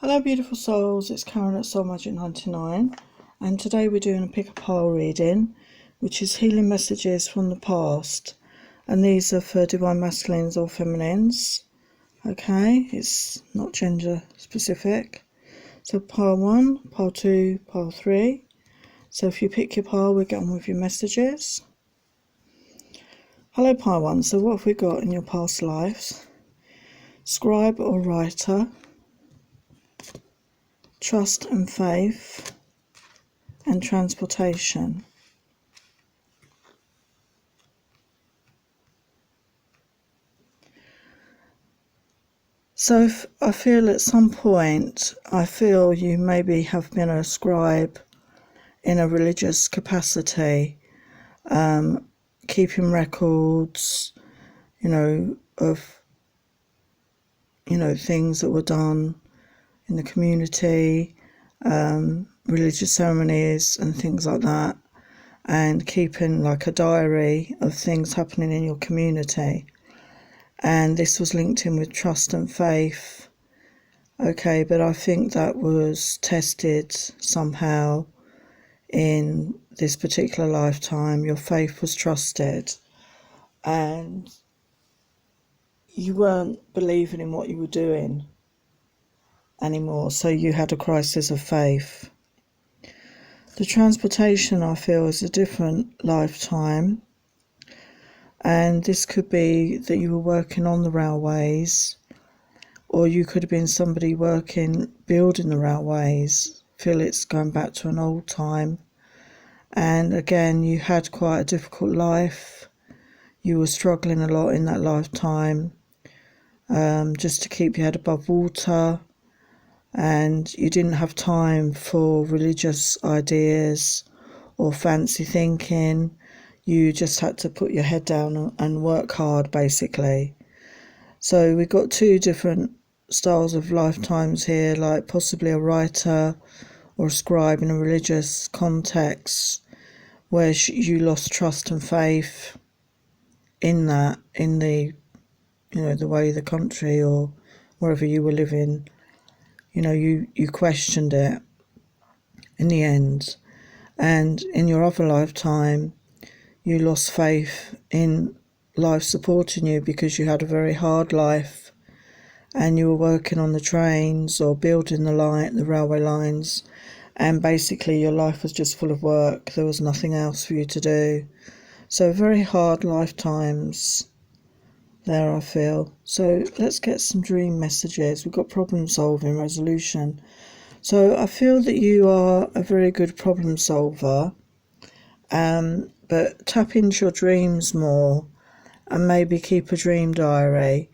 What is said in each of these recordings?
Hello beautiful souls, it's Karen at Soul Magic 99 and today we're doing a pick a pile reading which is healing messages from the past, and these are for divine masculines or feminines. Okay, it's not gender specific. So pile 1, pile 2, pile 3. So if you pick your pile, we'll get on with your messages. Hello pile 1, so what have we got in your past lives? Scribe or writer, trust and faith, and transportation. So I feel at some point, you maybe have been a scribe in a religious capacity, keeping records, of, things that were done in the community, religious ceremonies and things like that, and keeping like a diary of things happening in your community. And this was linked in with trust and faith. Okay, but I think that was tested somehow in this particular lifetime. Your faith was trusted and you weren't believing in what you were doing anymore, so you had a crisis of faith. The transportation, I feel, is a different lifetime, and this could be that you were working on the railways, or you could have been somebody building the railways. I feel it's going back to an old time, and again you had quite a difficult life. You were struggling a lot in that lifetime, just to keep your head above water, and you didn't have time for religious ideas or fancy thinking. You just had to put your head down and work hard, basically. So we've got two different styles of lifetimes here, like possibly a writer or a scribe in a religious context where you lost trust and faith in the the way of the country or wherever you were living. You questioned it in the end. And in your other lifetime, you lost faith in life supporting you because you had a very hard life and you were working on the trains or building the railway lines, and basically your life was just full of work. There was nothing else for you to do. So very hard lifetimes there, I feel. So let's get some dream messages. We've got problem solving, resolution. So I feel that you are a very good problem solver, but tap into your dreams more and maybe keep a dream diary,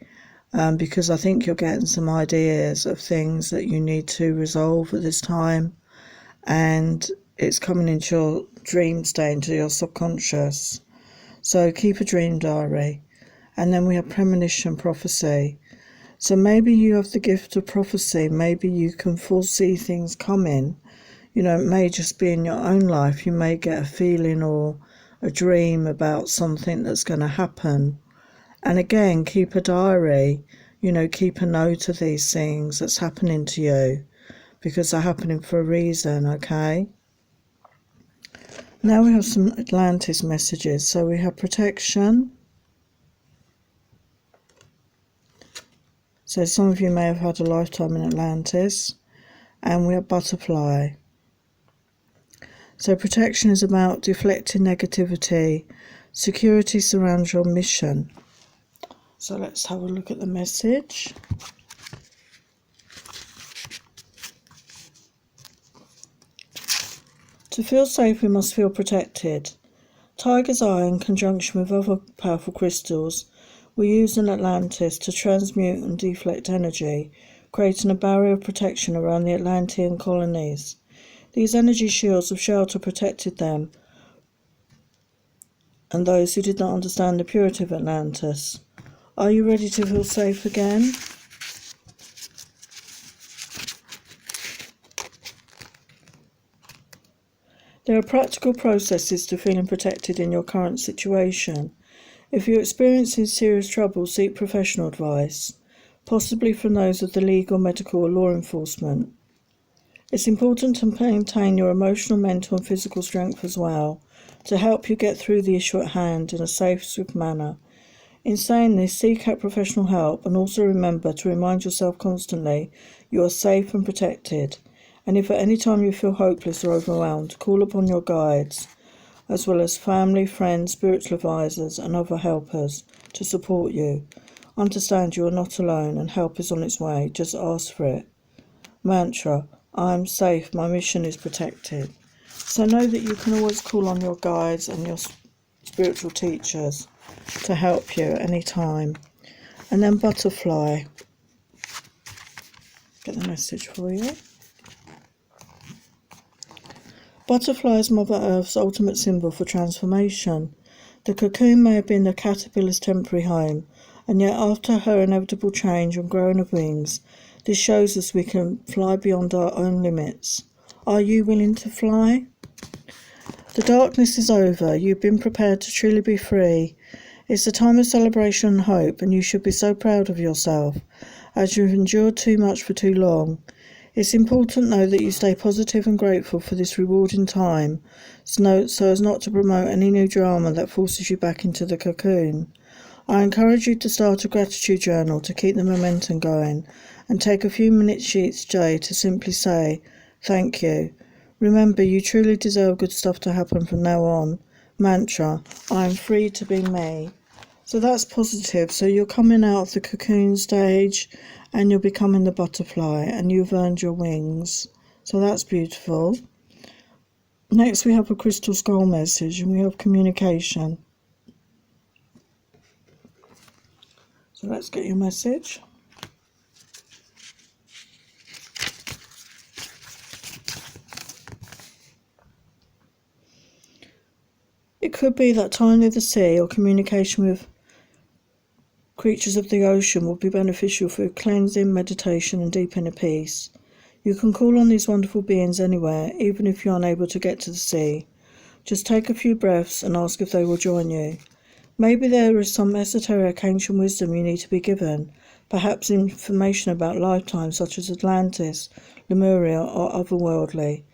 because I think you're getting some ideas of things that you need to resolve at this time, and it's coming into your dream state, into your subconscious. So keep a dream diary. And then we have premonition, prophecy. So maybe you have the gift of prophecy. Maybe you can foresee things coming. It may just be in your own life. You may get a feeling or a dream about something that's going to happen. And again, keep a diary. Keep a note of these things that's happening to you, because they're happening for a reason, okay? Now we have some Atlantis messages. So we have protection. So some of you may have had a lifetime in Atlantis. And we have butterfly. So protection is about deflecting negativity. Security surrounds your mission. So let's have a look at the message. To feel safe, we must feel protected. Tiger's eye, in conjunction with other powerful crystals, were used in Atlantis to transmute and deflect energy, creating a barrier of protection around the Atlantean colonies. These energy shields of shelter protected them and those who did not understand the purity of Atlantis. Are you ready to feel safe again? There are practical processes to feeling protected in your current situation. If you're experiencing serious trouble, seek professional advice. possibly from those of the legal, medical or law enforcement. It's important to maintain your emotional, mental and physical strength as well, to help you get through the issue at hand in a safe, swift manner. In saying this, seek out professional help and also remember to remind yourself constantly you are safe and protected. And if at any time you feel hopeless or overwhelmed, call upon your guides, as well as family, friends, spiritual advisors and other helpers to support you. Understand you are not alone and help is on its way. Just ask for it. Mantra: I am safe, my mission is protected. So know that you can always call on your guides and your spiritual teachers to help you at any time. And then butterfly. Get the message for you. Butterfly is Mother Earth's ultimate symbol for transformation. The cocoon may have been the caterpillar's temporary home, and yet after her inevitable change and growing of wings, this shows us we can fly beyond our own limits. Are you willing to fly? The darkness is over. You've been prepared to truly be free. It's a time of celebration and hope, and you should be so proud of yourself, as you've endured too much for too long. It's important, though, that you stay positive and grateful for this rewarding time, so as not to promote any new drama that forces you back into the cocoon. I encourage you to start a gratitude journal to keep the momentum going, and take a few minutes each day to simply say, thank you. Remember, you truly deserve good stuff to happen from now on. Mantra: I am free to be me. So that's positive. So you're coming out of the cocoon stage and you're becoming the butterfly and you've earned your wings. So that's beautiful. Next we have a crystal skull message and we have communication. So let's get your message. It could be that time near the sea or communication with creatures of the ocean will be beneficial for cleansing, meditation and deep inner peace. You can call on these wonderful beings anywhere, even if you're unable to get to the sea. Just take a few breaths and ask if they will join you. Maybe there is some esoteric ancient wisdom you need to be given, perhaps information about lifetimes such as Atlantis, Lemuria or otherworldly.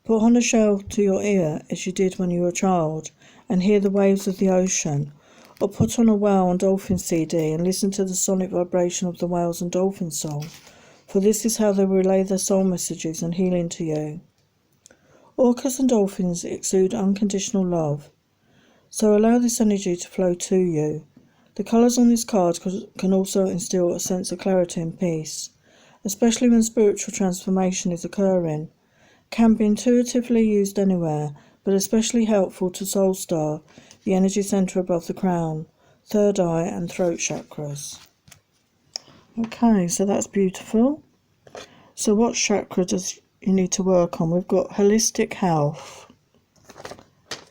Put on a shell to your ear as you did when you were a child and hear the waves of the ocean, or put on a whale and dolphin CD and listen to the sonic vibration of the whales and dolphin song, for this is how they relay their soul messages and healing to you. Orcas and dolphins exude unconditional love, so allow this energy to flow to you. The colours on this card can also instill a sense of clarity and peace, especially when spiritual transformation is occurring. Can be intuitively used anywhere, but especially helpful to Soul Star, the energy centre above the crown, third eye and throat chakras. Okay, so that's beautiful. So what chakra does you need to work on? We've got holistic health.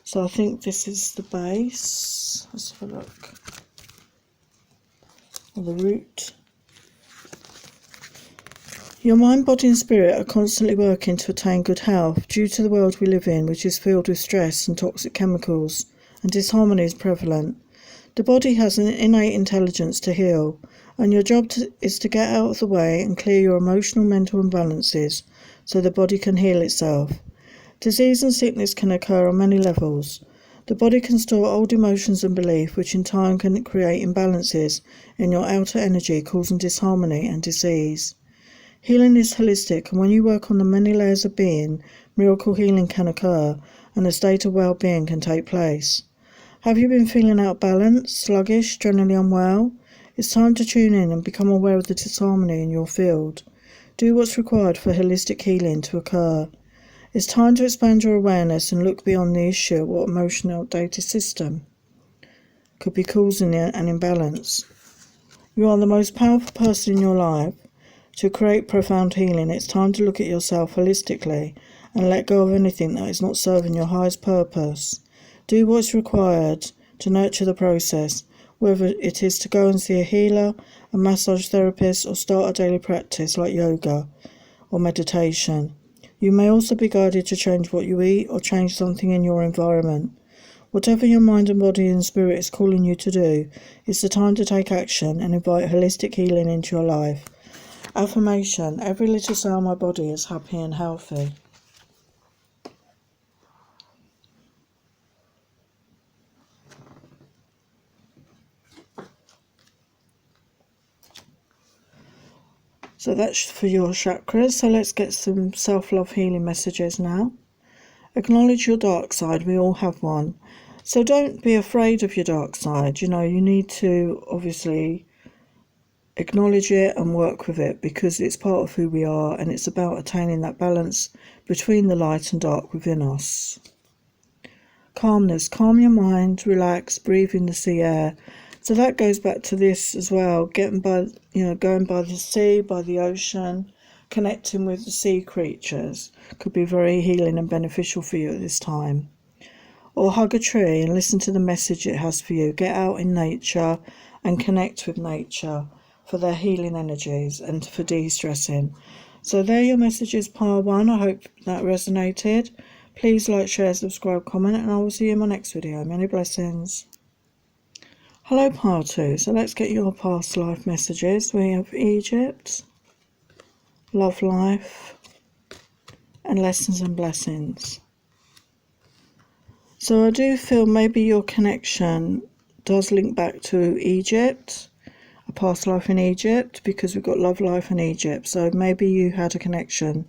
So I think this is the base. Let's have a look. Or the root. Your mind, body and spirit are constantly working to attain good health due to the world we live in, which is filled with stress and toxic chemicals, and disharmony is prevalent. The body has an innate intelligence to heal, and your job is to get out of the way and clear your emotional, mental imbalances so the body can heal itself. Disease and sickness can occur on many levels. The body can store old emotions and beliefs, which in time can create imbalances in your outer energy, causing disharmony and disease. Healing is holistic, and when you work on the many layers of being, miracle healing can occur, and a state of well-being can take place. Have you been feeling out of balance, sluggish, generally unwell? It's time to tune in and become aware of the disharmony in your field. Do what's required for holistic healing to occur. It's time to expand your awareness and look beyond the issue of what emotional outdated system could be causing an imbalance. You are the most powerful person in your life. To create profound healing, it's time to look at yourself holistically and let go of anything that is not serving your highest purpose. Do what's required to nurture the process, whether it is to go and see a healer, a massage therapist, or start a daily practice like yoga or meditation. You may also be guided to change what you eat or change something in your environment. Whatever your mind and body and spirit is calling you to do, it's the time to take action and invite holistic healing into your life. Affirmation: every little cell in my body is happy and healthy. So that's for your chakras. So let's get some self-love healing messages now. Acknowledge your dark side. We all have one. So don't be afraid of your dark side. You need to obviously acknowledge it and work with it, because it's part of who we are, and it's about attaining that balance between the light and dark within us. Calmness. Calm your mind, relax, breathe in the sea air. So that goes back to this as well, going by the sea, by the ocean, connecting with the sea creatures could be very healing and beneficial for you at this time. Or hug a tree and listen to the message it has for you. Get out in nature and connect with nature for their healing energies and for de-stressing. So there are your messages, pile 1. I hope that resonated. Please like, share, subscribe, comment, and I will see you in my next video. Many blessings. Hello, pile 2. So let's get your past life messages. We have Egypt, love life, and lessons and blessings. So I do feel maybe your connection does link back to Egypt, a past life in Egypt, because we've got love life in Egypt. So maybe you had a connection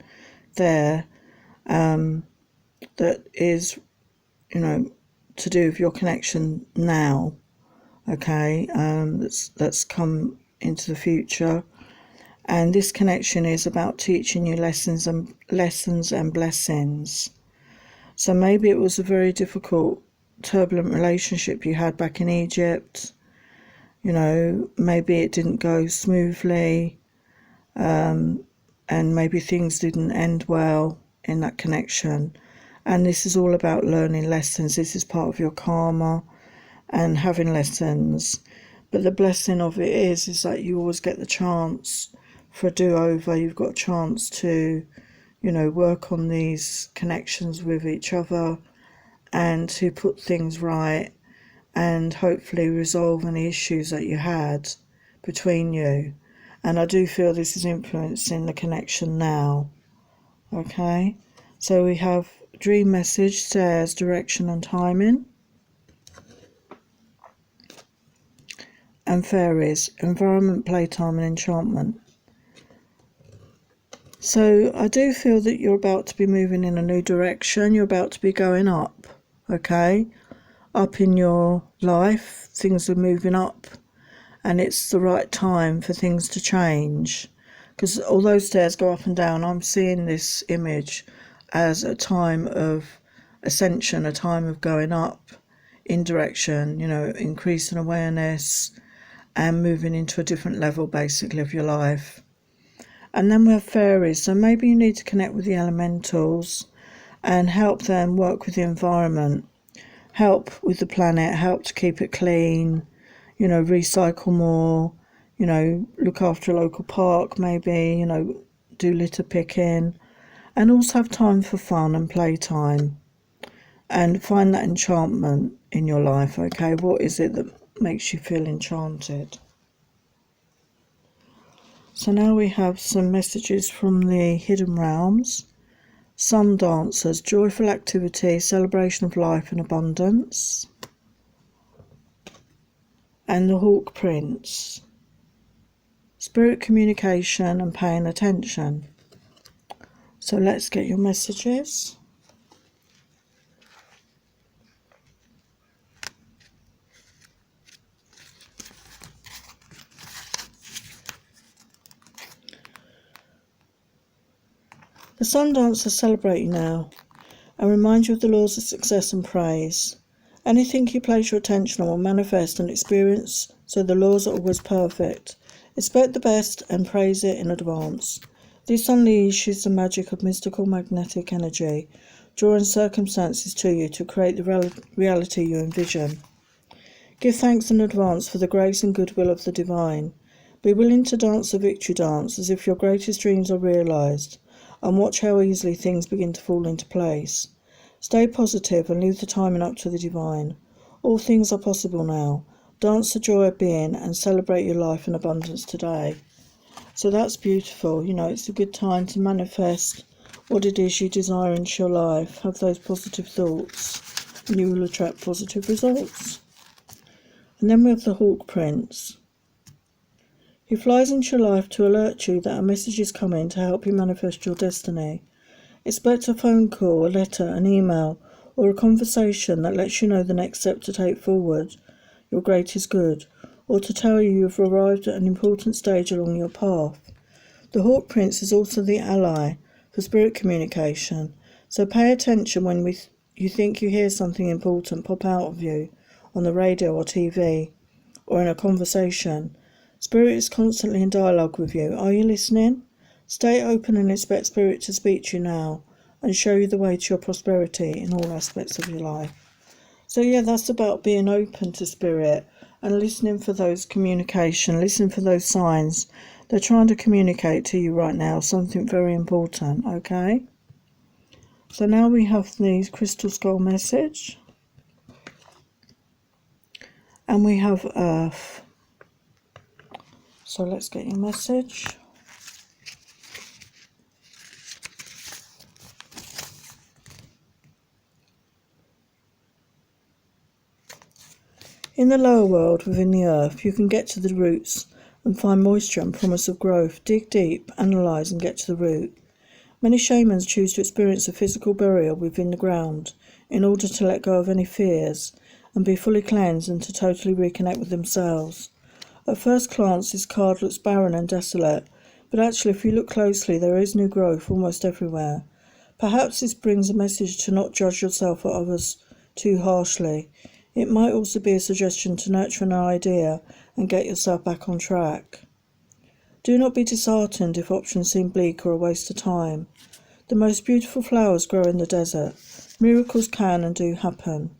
there that is, to do with your connection now. Okay, that's come into the future, and this connection is about teaching you lessons and blessings. So maybe it was a very difficult, turbulent relationship you had back in Egypt. Maybe it didn't go smoothly, and maybe things didn't end well in that connection. And this is all about learning lessons. This is part of your karma and having lessons. But the blessing of it is that you always get the chance for a do-over. You've got a chance to work on these connections with each other and to put things right and hopefully resolve any issues that you had between you. And I do feel this is influencing the connection now. Okay, so we have dream message, stairs, direction and timing. And fairies, environment, playtime and enchantment. So I do feel that you're about to be moving in a new direction. You're about to be going up, okay? Up in your life, things are moving up, and it's the right time for things to change. Because although stairs go up and down, I'm seeing this image as a time of ascension, a time of going up in direction, increasing awareness and moving into a different level, basically, of your life. And then we have fairies. So maybe you need to connect with the elementals and help them work with the environment, help with the planet, help to keep it clean, recycle more, look after a local park, maybe, do litter picking, and also have time for fun and playtime and find that enchantment in your life. Okay, what is it that makes you feel enchanted? So now we have some messages from the hidden realms. Sun dancers, joyful activity, celebration of life and abundance. And the hawk prince, spirit communication and paying attention. So let's get your messages. The sun dancers celebrate you now and remind you of the laws of success and praise. Anything you place your attention on will manifest and experience, so the laws are always perfect. Expect the best and praise it in advance. This unleashes the magic of mystical magnetic energy, drawing circumstances to you to create the reality you envision. Give thanks in advance for the grace and goodwill of the divine. Be willing to dance the victory dance as if your greatest dreams are realised, and watch how easily things begin to fall into place. Stay positive and leave the timing up to the divine. All things are possible now. Dance the joy of being and celebrate your life in abundance today. So that's beautiful. You know, it's a good time to manifest what it is you desire into your life. Have those positive thoughts and you will attract positive results. And then we have the Hawk Prince. He flies into your life to alert you that a message is coming to help you manifest your destiny. Expect a phone call, a letter, an email, or a conversation that lets you know the next step to take forward your greatest good, or to tell you you've arrived at an important stage along your path. The Hawk Prince is also the ally for spirit communication, so pay attention when you think you hear something important pop out of you on the radio or TV, or in a conversation. Spirit is constantly in dialogue with you. Are you listening? Stay open and expect Spirit to speak to you now and show you the way to your prosperity in all aspects of your life. So yeah, that's about being open to Spirit and listening for those communication, listening for those signs. They're trying to communicate to you right now something very important, okay? So now we have the Crystal Skull message. And we have Earth. So let's get your message. In the lower world within the earth, you can get to the roots and find moisture and promise of growth. Dig deep, analyse and get to the root. Many shamans choose to experience a physical burial within the ground in order to let go of any fears and be fully cleansed and to totally reconnect with themselves. At first glance, this card looks barren and desolate, but actually if you look closely, there is new growth almost everywhere. Perhaps this brings a message to not judge yourself or others too harshly. It might also be a suggestion to nurture an idea and get yourself back on track. Do not be disheartened if options seem bleak or a waste of time. The most beautiful flowers grow in the desert. Miracles can and do happen.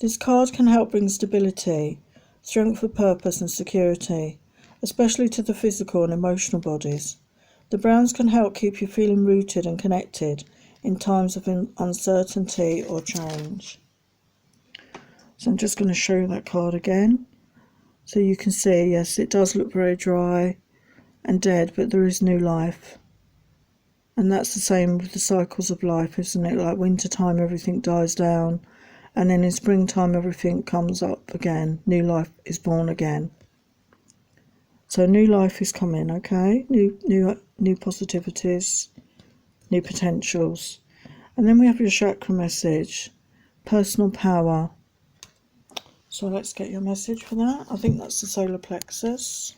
This card can help bring stability, strength of purpose and security, especially to the physical and emotional bodies. The browns can help keep you feeling rooted and connected in times of uncertainty or change. So I'm just going to show you that card again. So you can see, yes, it does look very dry and dead, but there is new life. And that's the same with the cycles of life, isn't it? Like winter time, everything dies down. And then in springtime, everything comes up again. New life is born again. So new life is coming, okay? New positivities, new potentials. And then we have your chakra message, personal power. So let's get your message for that. I think that's the solar plexus.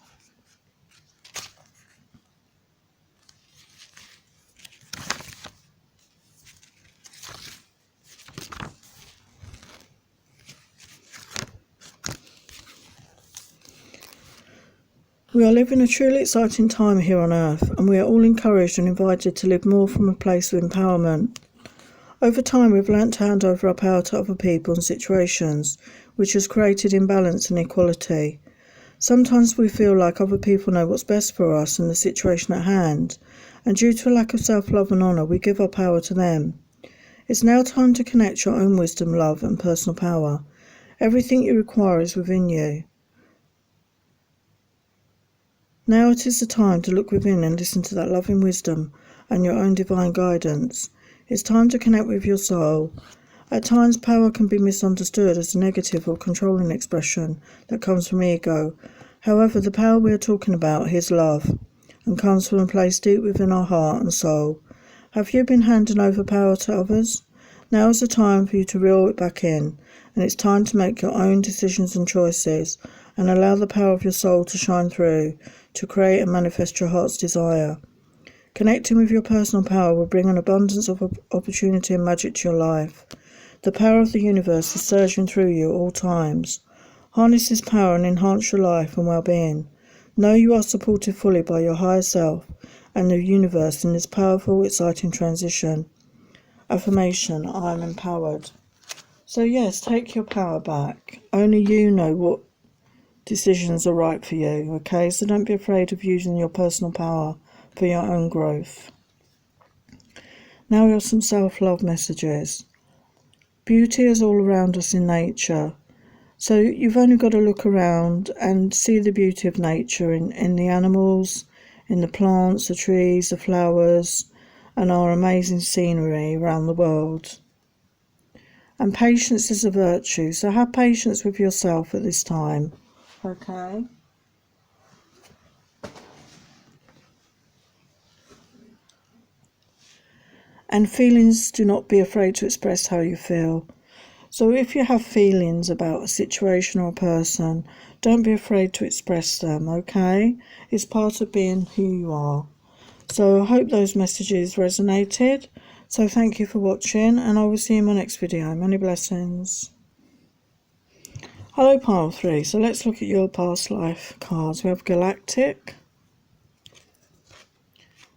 We are living a truly exciting time here on Earth, and we are all encouraged and invited to live more from a place of empowerment. Over time, we've learnt to hand over our power to other people and situations, which has created imbalance and inequality. Sometimes we feel like other people know what's best for us and the situation at hand, and due to a lack of self-love and honour, we give our power to them. It's now time to connect your own wisdom, love and personal power. Everything you require is within you. Now it is the time to look within and listen to that loving wisdom and your own divine guidance. It's time to connect with your soul. At times, power can be misunderstood as a negative or controlling expression that comes from ego. However, the power we are talking about is love and comes from a place deep within our heart and soul. Have you been handing over power to others? Now is the time for you to reel it back in, and it's time to make your own decisions and choices and allow the power of your soul to shine through to create and manifest your heart's desire. Connecting with your personal power will bring an abundance of opportunity and magic to your life. The power of the universe is surging through you at all times. Harness this power and enhance your life and well-being. Know you are supported fully by your higher self and the universe in this powerful, exciting transition. Affirmation, I am empowered. So yes, take your power back. Only you know what decisions are right for you, okay? So don't be afraid of using your personal power for your own growth. Now we have some self-love messages. Beauty is all around us in nature. So you've only got to look around and see the beauty of nature in the animals, in the plants, the trees, the flowers, and our amazing scenery around the world. And patience is a virtue, so have patience with yourself at this time. Okay? And feelings, do not be afraid to express how you feel. So if you have feelings about a situation or a person, don't be afraid to express them, okay? It's part of being who you are. So I hope those messages resonated. So thank you for watching, and I will see you in my next video. Many blessings. Hello, pile 3. So let's look at your past life cards. We have Galactic,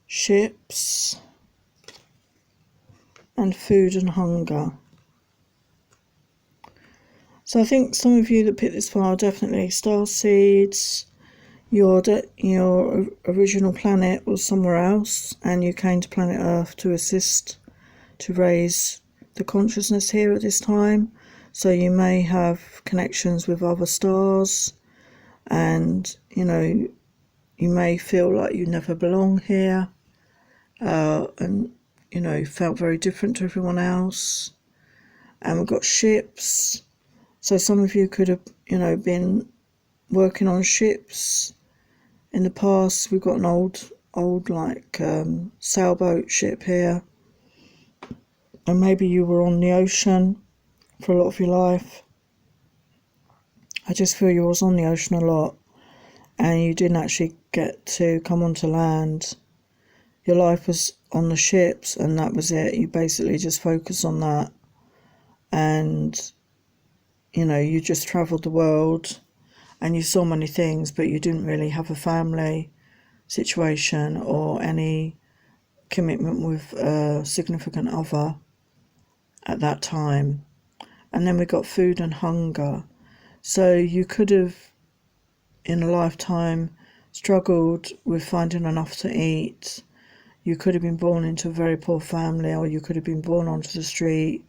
Ships, and Food and Hunger. So I think some of you that picked this file definitely star seeds. Your original planet was somewhere else, and you came to planet Earth to assist to raise the consciousness here at this time. So you may have connections with other stars, and you may feel like you never belong here, and felt very different to everyone else. And we've got ships. So some of you could have been working on ships in the past. We've got an old like sailboat ship here, and maybe you were on the ocean for a lot of your life. I just feel you was on the ocean a lot, and you didn't actually get to come onto land. Your life was on the ships, and that was it. You basically just focused on that, and you just travelled the world, and you saw many things, but you didn't really have a family situation or any commitment with a significant other at that time. And then we got Food and Hunger. So you could have in a lifetime struggled with finding enough to eat. You could have been born into a very poor family, or you could have been born onto the street,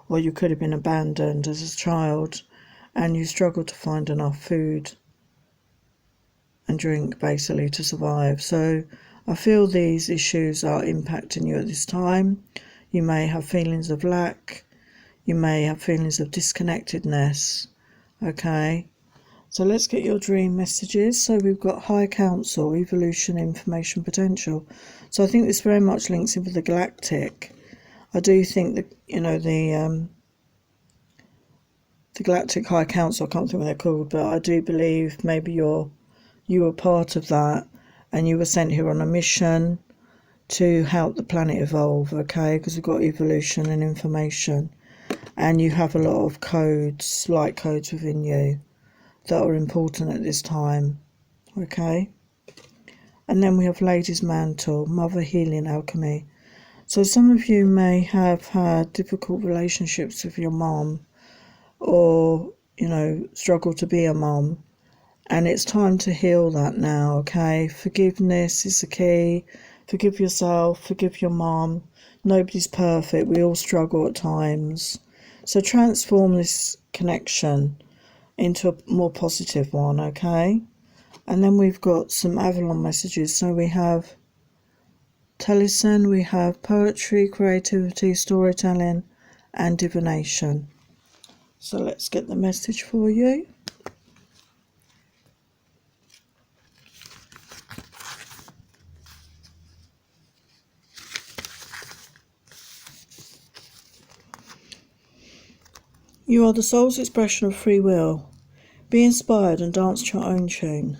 or you could have been abandoned as a child, and you struggled to find enough food and drink basically to survive. So I feel these issues are impacting you at this time. You may have feelings of lack, you may have feelings of disconnectedness. Okay, so let's get your dream messages. So we've got High Council, Evolution, Information, Potential. So I think this very much links in with the Galactic. I do think that the Galactic High Council, I can't think what they're called, but I do believe maybe you were part of that, and you were sent here on a mission to help the planet evolve, okay? Because we've got evolution and information, and you have a lot of codes, light codes within you that are important at this time, okay? And then we have Lady's Mantle, Mother Healing Alchemy. So some of you may have had difficult relationships with your mom, or struggle to be a mom, and it's time to heal that now, okay? Forgiveness is the key. Forgive yourself, forgive your mom. Nobody's perfect, we all struggle at times. So transform this connection into a more positive one, okay? And then we've got some Avalon messages. So we have Taliesin, we have poetry, creativity, storytelling, and divination. So let's get the message for you. You are the soul's expression of free will. Be inspired and dance to your own tune.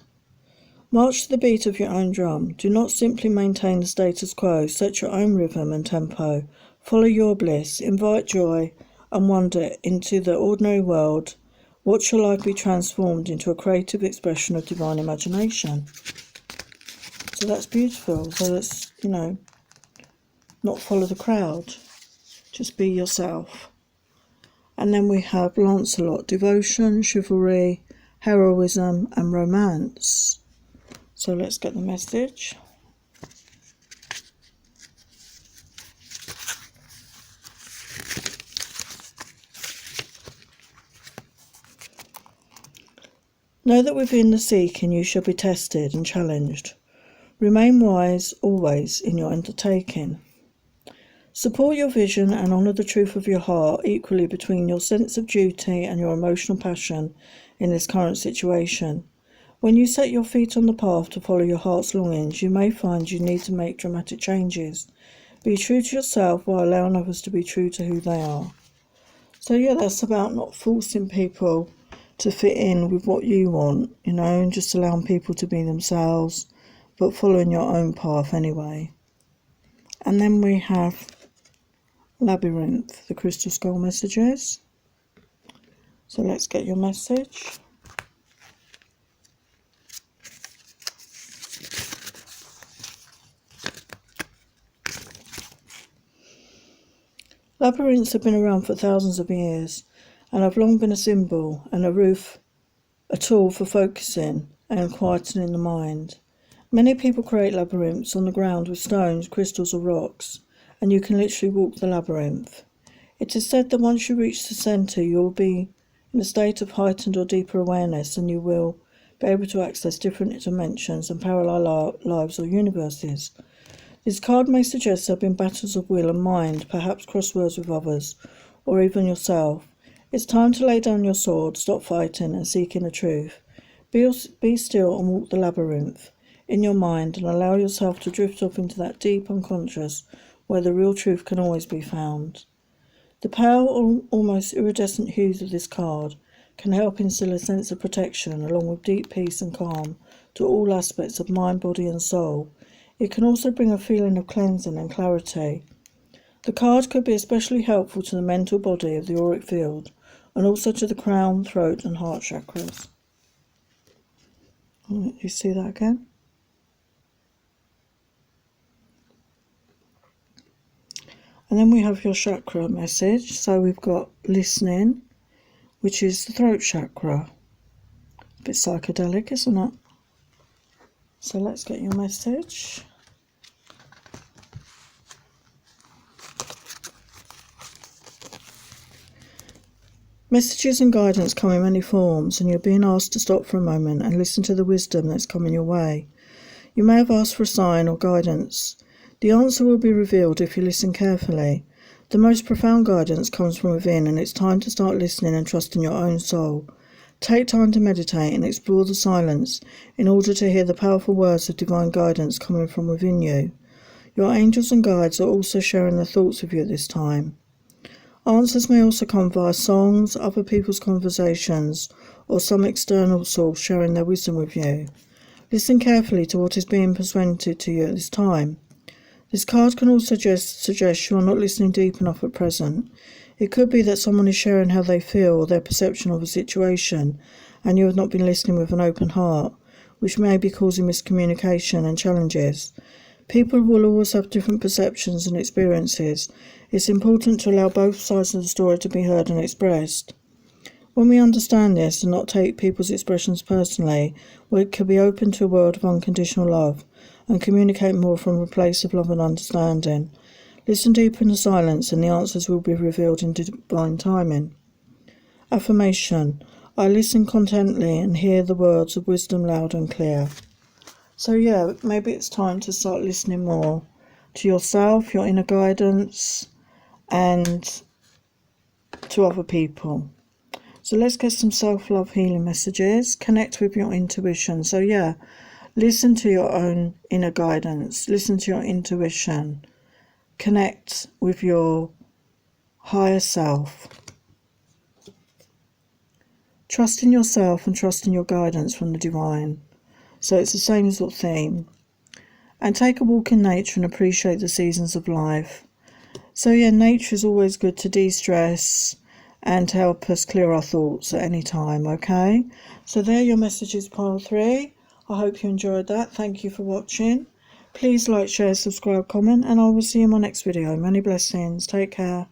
March to the beat of your own drum. Do not simply maintain the status quo. Set your own rhythm and tempo. Follow your bliss. Invite joy and wonder into the ordinary world. Watch your life be transformed into a creative expression of divine imagination. So that's beautiful. So let's, not follow the crowd. Just be yourself. And then we have Lancelot, devotion, chivalry, heroism, and romance. So let's get the message. Know that within the seeking you shall be tested and challenged. Remain wise always in your undertaking. Support your vision and honour the truth of your heart equally between your sense of duty and your emotional passion in this current situation. When you set your feet on the path to follow your heart's longings, you may find you need to make dramatic changes. Be true to yourself while allowing others to be true to who they are. So yeah, that's about not forcing people to fit in with what you want, and just allowing people to be themselves, but following your own path anyway. And then we have Labyrinth, the crystal skull messages. So let's get your message. Labyrinths have been around for thousands of years and have long been a symbol and a tool for focusing and quietening the mind. Many people create labyrinths on the ground with stones, crystals or rocks, and you can literally walk the labyrinth. It is said that once you reach the centre, you will be in a state of heightened or deeper awareness, and you will be able to access different dimensions and parallel lives or universes. This card may suggest there have been battles of will and mind, perhaps crosswords with others, or even yourself. It's time to lay down your sword, stop fighting and seeking the truth. Be still and walk the labyrinth in your mind and allow yourself to drift off into that deep unconscious where the real truth can always be found. The pale or almost iridescent hues of this card can help instill a sense of protection along with deep peace and calm to all aspects of mind, body and soul. It can also bring a feeling of cleansing and clarity. The card could be especially helpful to the mental body of the auric field and also to the crown, throat and heart chakras. You see that again? And then we have your chakra message. So we've got listening, which is the throat chakra. A bit psychedelic, isn't it? So let's get your message. Messages and guidance come in many forms, and you're being asked to stop for a moment and listen to the wisdom that's coming your way. You may have asked for a sign or guidance. The answer will be revealed if you listen carefully. The most profound guidance comes from within, and it's time to start listening and trusting your own soul. Take time to meditate and explore the silence in order to hear the powerful words of divine guidance coming from within you. Your angels and guides are also sharing their thoughts with you at this time. Answers may also come via songs, other people's conversations, or some external source sharing their wisdom with you. Listen carefully to what is being presented to you at this time. This card can also suggest you are not listening deep enough at present. It could be that someone is sharing how they feel or their perception of a situation, and you have not been listening with an open heart, which may be causing miscommunication and challenges. People will always have different perceptions and experiences. It's important to allow both sides of the story to be heard and expressed. When we understand this and not take people's expressions personally, we can be open to a world of unconditional love and communicate more from a place of love and understanding. Listen deep in the silence and the answers will be revealed in divine timing. Affirmation. I listen contently and hear the words of wisdom loud and clear. So yeah, maybe it's time to start listening more to yourself, your inner guidance, and to other people. So let's get some self-love healing messages. Connect with your intuition. So yeah, listen to your own inner guidance. Listen to your intuition. Connect with your higher self. Trust in yourself and trust in your guidance from the divine. So it's the same sort of theme. And take a walk in nature and appreciate the seasons of life. So yeah, nature is always good to de-stress and to help us clear our thoughts at any time, okay? So there, your messages, pile 3. I hope you enjoyed that. Thank you for watching. Please like, share, subscribe, comment, and I will see you in my next video. Many blessings. Take care.